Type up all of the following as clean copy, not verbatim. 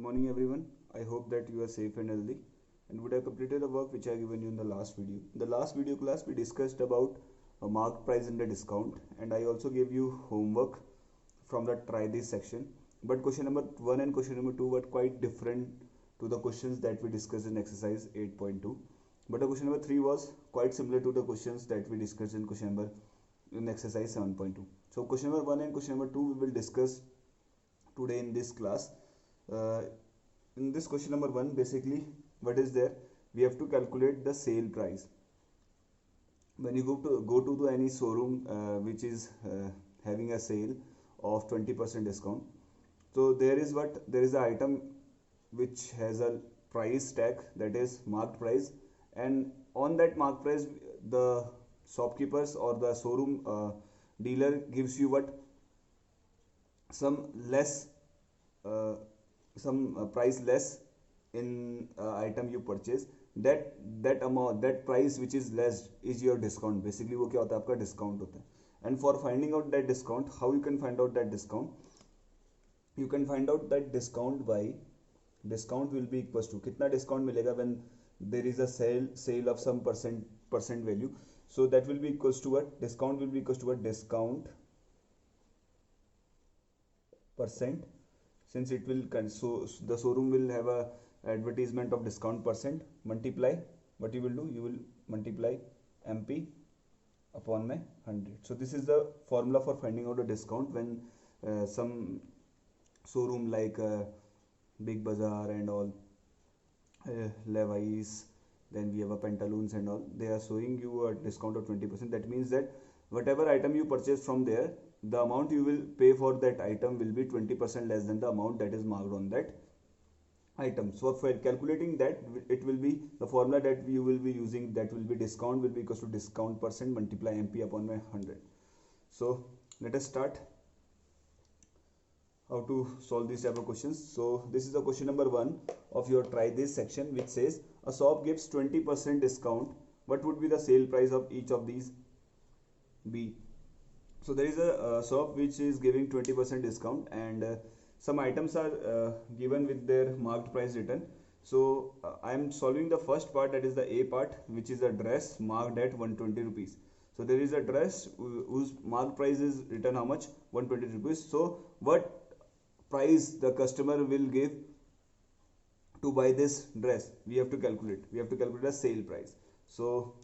morning everyone. I hope that you are safe and healthy and would have completed the work which I given you in the last video. In the last video class we discussed about a marked price and the discount, and I also gave you homework from the try this section. But question number 1 and question number 2 were quite different to the questions that we discussed in exercise 8.2. But the question number 3 was quite similar to the questions that we discussed in in exercise 7.2. So question number 1 and question number 2 we will discuss today in this class. In this question number 1, basically what is there, we have to calculate the sale price. When you go to any showroom which is having a sale of 20% discount, so there is an item which has a price tag, that is marked price, and on that marked price the shopkeepers or the showroom dealer gives you some less price less in item you purchase. That amount, that price which is less is your discount. Basically वो क्या होता है, आपका discount होता है. And for finding out that discount, how you can find out that discount? You can find out that discount by discount will be equals to कितना discount मिलेगा when there is a sale of some percent value. So that will be equals to what? Discount will be equals to what? Discount percent. Since it will, so the showroom will have a advertisement of discount percent, multiply, what you will do, you will multiply MP upon my 100. So this is the formula for finding out a discount when some showroom like Big Bazaar and all, Levi's, then we have a Pantaloons and all, they are showing you a discount of 20%. That means that whatever item you purchase from there, the amount you will pay for that item will be 20% less than the amount that is marked on that item. So for calculating that, it will be the formula that you will be using, that will be discount will be equals to discount percent multiply MP upon my 100. So let us start how to solve these type of questions. So this is the question number 1 of your try this section, which says a shop gives 20% discount. What would be the sale price of each of these? B. So there is a shop which is giving 20% discount, and some items are given with their marked price written. So I am solving the first part, that is the A part, which is a dress marked at 120 rupees. So there is a dress whose marked price is written how much? 120 rupees. So what price the customer will give to buy this dress? We have to calculate. We have to calculate the sale price. So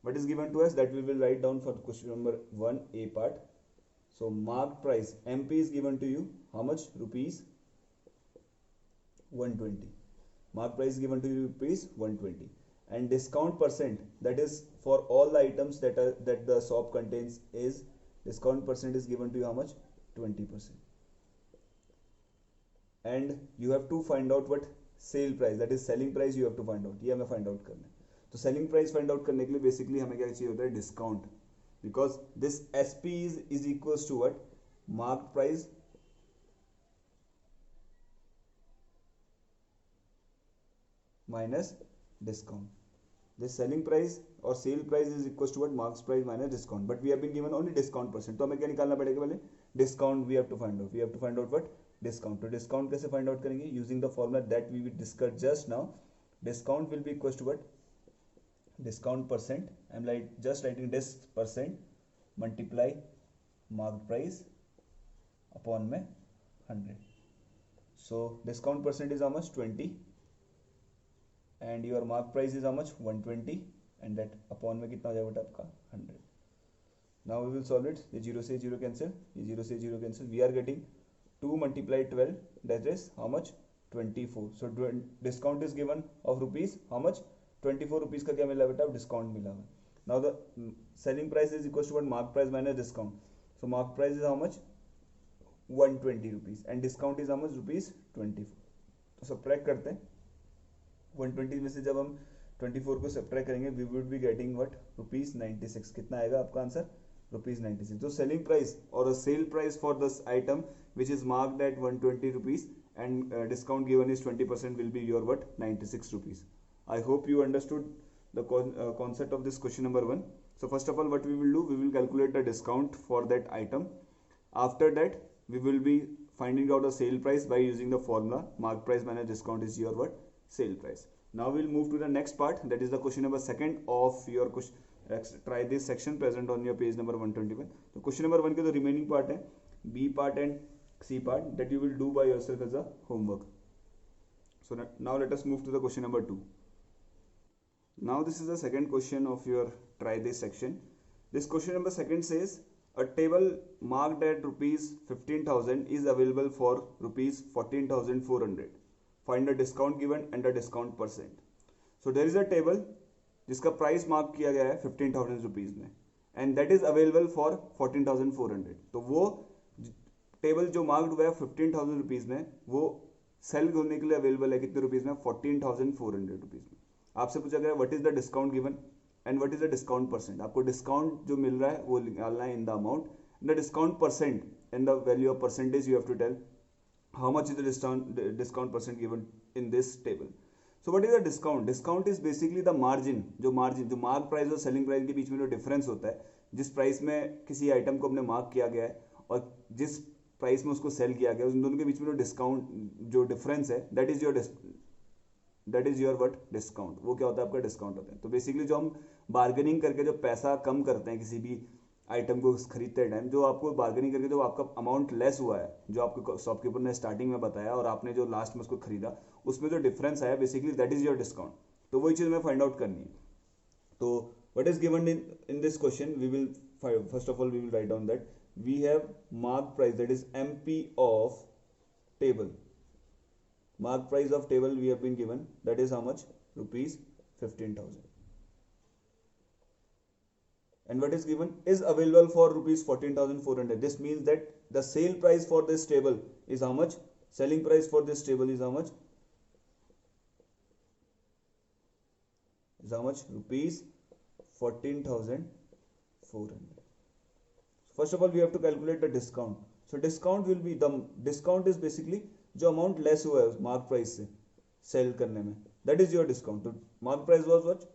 what is given to us, that we will write down for question number 1 A part. So marked price MP is given to you how much? Rupees 120. Marked price is given to you rupees 120, and discount percent, that is for all the items that the shop contains, is discount percent is given to you how much? 20%. And you have to find out what sale price, that is selling price you have to find out. ये हमें find out करना है. तो selling price find out करने के लिए basically हमें क्या चाहिए होता है? Discount. Because this SP is equals to what? Marked price minus discount. This selling price और sale price is equals to what? Marked price minus discount. But we have been given only discount percent. तो हमें क्या निकालना पड़ेगा? पहले discount we have to find out. We have to find out what? Discount. तो discount कैसे find out करेंगे? Using the formula that we discuss just now. Discount will be equals to what? Discount percent. I am just writing this percent multiply marked price upon my 100. So discount percent is how much? 20, and your marked price is how much? 120, and that upon में कितना हो जाएगा बेटा आपका? 100. Now we will solve it. ये 0 से 0 cancel, ये 0 से 0 cancel. We are getting 2 multiply 12, that is how much? 24. So discount is given of rupees how much? 24 rupees का क्या मिला बेटा? डिस्काउंट मिला हुआ. Now the selling price is equal to what? Mark price minus discount. So mark price is how much? 120 rupees, and discount is how much? Rupees 24. तो subtract करते हैं. 120 में से जब हम 24 को सब्ट्रैक्ट करेंगे, we would be getting what? Rupees 96. कितना आएगा आपका आंसर? रुपीज़ 96. तो सेलिंग प्राइस और sale price for this item which is marked at 120 rupees and discount given is 20% will be your what? 96 rupees. I hope you understood the concept of this question number 1. So first of all, what we will do, we will calculate the discount for that item. After that, we will be finding out the sale price by using the formula mark price minus discount is your what sale price. Now we'll move to the next part, that is the question number 2 of your question. Try this section present on your page number 121. तो question number 1 के जो remaining part है B part and C part that you will do by yourself as a homework. So now let us move to the question number 2. Now this is the second question of your try this section. This question number 2 says a table marked at rupees 15,000 is available for rupees 14,400. Find the discount given and the discount percent. So there is a table जिसका price mark किया गया है 15,000 rupees में and that is available for 14,400. तो वो table जो marked हुआ है 15,000 रुपीज में वो सेल होने के लिए अवेलेबल है कितने रुपीज में 14,400 रुपीज में. आपसे पूछा गया what is the discount given and what is the discount percent. आपको डिस्काउंट जो मिल रहा है वो निकालना है in the amount, the discount percent and the value of percentage you have to tell how much is the discount percent given in this table. So what is the discount. Discount is basically the margin जो mark price और selling price के बीच में जो difference होता है, जिस price में किसी आइटम को हमने मार्क किया गया है और जिस प्राइस में उसको सेल किया गया है, उन दोनों के बीच में जो डिस्काउंट जो डिफरेंस है that is your what discount. वो क्या होता है आपका डिस्काउंट होता है. तो बेसिकली जो हम बार्गेनिंग करके जो पैसा कम करते हैं किसी भी आइटम को खरीदते टाइम, जो आपको बार्गेनिंग करके जो आपका अमाउंट लेस हुआ है, जो आपको शॉपकीपर ने स्टार्टिंग में बताया और आपने जो लास्ट में उसको खरीदा, उसमें जो डिफरेंस आया basically that is your discount. तो वही चीज़ हमें फाइंड आउट करनी है. तो what is given in this question we will first of all we will write down that we have mark price that is MP of table. Mark price of table we have been given that is how much rupees 15,000. And what is given is available for rupees 14,400. This means that the sale price for this table is how much? Selling price for this table is how much? Is how much? Rupees 14,400. First of all, we have to calculate the discount. So discount will be the discount is basically जो amount less हुआ है mark price से sell करने में. That is your discount. So mark price was what?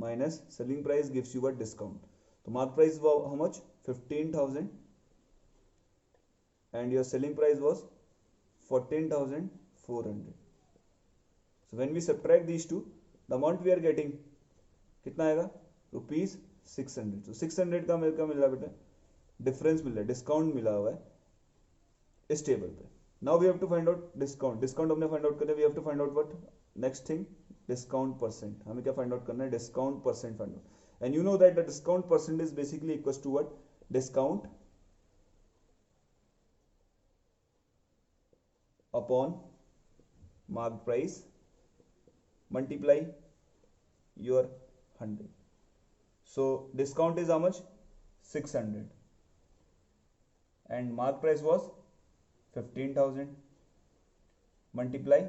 Minus selling price gives you a discount. So mark price was how much? 15,000 and your selling price was 14,400. So when we subtract these two, the amount we are getting कितना आएगा? Rupees 600. So 600 का मेरे का मिल रहा है बेटा difference मिल रहा है, डिस्काउंट मिला हुआ है इस टेबल पे. Now we have to find out discount. Discount हमने फाइंड आउट कर दिया. We have to find out what next thing? Discount percent. हमें क्या फाइंड आउट करना है? Discount percent find out. And you know that the discount percent is basically equals to what? Discount upon mark price multiply your 100. So discount is how much? 600 and mark price was 15,000 multiply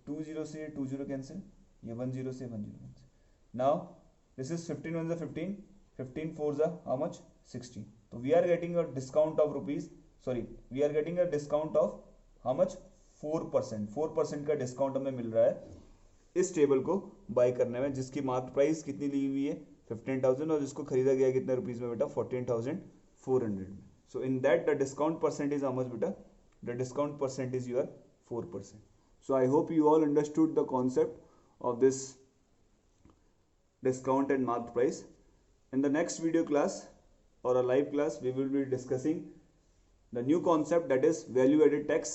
20 से 20 cancel, ये 10 से 10 cancel. Now this is 15 1 15, 15 4 how much? 60. तो we are getting a discount of rupees we are getting a discount of how much? 4%. 4% का discount हमें मिल रहा है इस table को बाय करने में, जिसकी मार्क प्राइस कितनी ली हुई है 15,000 और जिसको खरीदा गया कितने रुपीज में बेटा? 14,400 में. So in that the discount percent is how much बेटा? The discount percent is your 4%. So I hope you all understood the concept of this discount and marked price. In the next video class or a live class, we will be discussing the new concept that is value added tax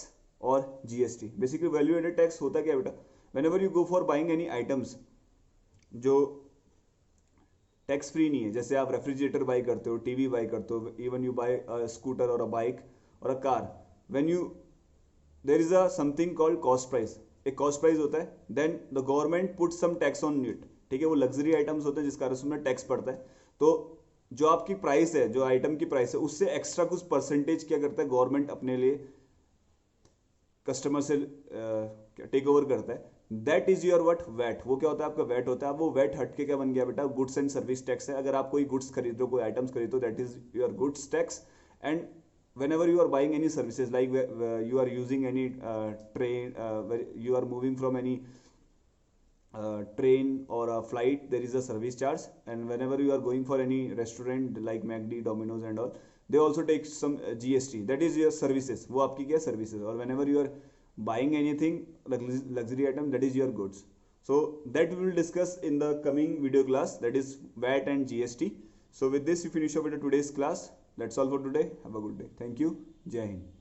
or GST. Basically value added tax होता क्या बेटा? Whenever you go for buying any items जो tax free नहीं है, जैसे आप refrigerator by करते हो, टीवी बाई करते हो, even you by a scooter और अ बाइक और a car, when you there is a something called cost price. एक cost price होता है, then the government puts some tax on it. ठीक है, वो लग्जरी आइटम्स होते हैं जिस कारण से उसमें टैक्स पड़ता है. तो जो आपकी प्राइस है, जो आइटम की प्राइस है, उससे एक्स्ट्रा कुछ परसेंटेज क्या करता है गवर्नमेंट अपने लिए कस्टमर से टेक ओवर करता है. That is your what? VAT. वो क्या होता है? आपका वैट होता है. वो वैट हट के क्या बन गया बेटा? गुड्स एंड सर्विस टैक्स है. अगर आप कोई गुड्स खरीदो, कोई आइटम्स खरीदो, that is your goods tax. And whenever you are buying any services, like you are using any train, you are moving from any train or a flight, there is a service charge. And whenever you are going for any restaurant like McD, Domino's and all, they also take some GST, that is your services, वो आपकी क्या services. और whenever you are buying anything luxury item, that is your goods. So that we will discuss in the coming video class, that is VAT and GST. So with this we finish up with today's class. That's all for today. Have a good day. Thank you. Jai Hind.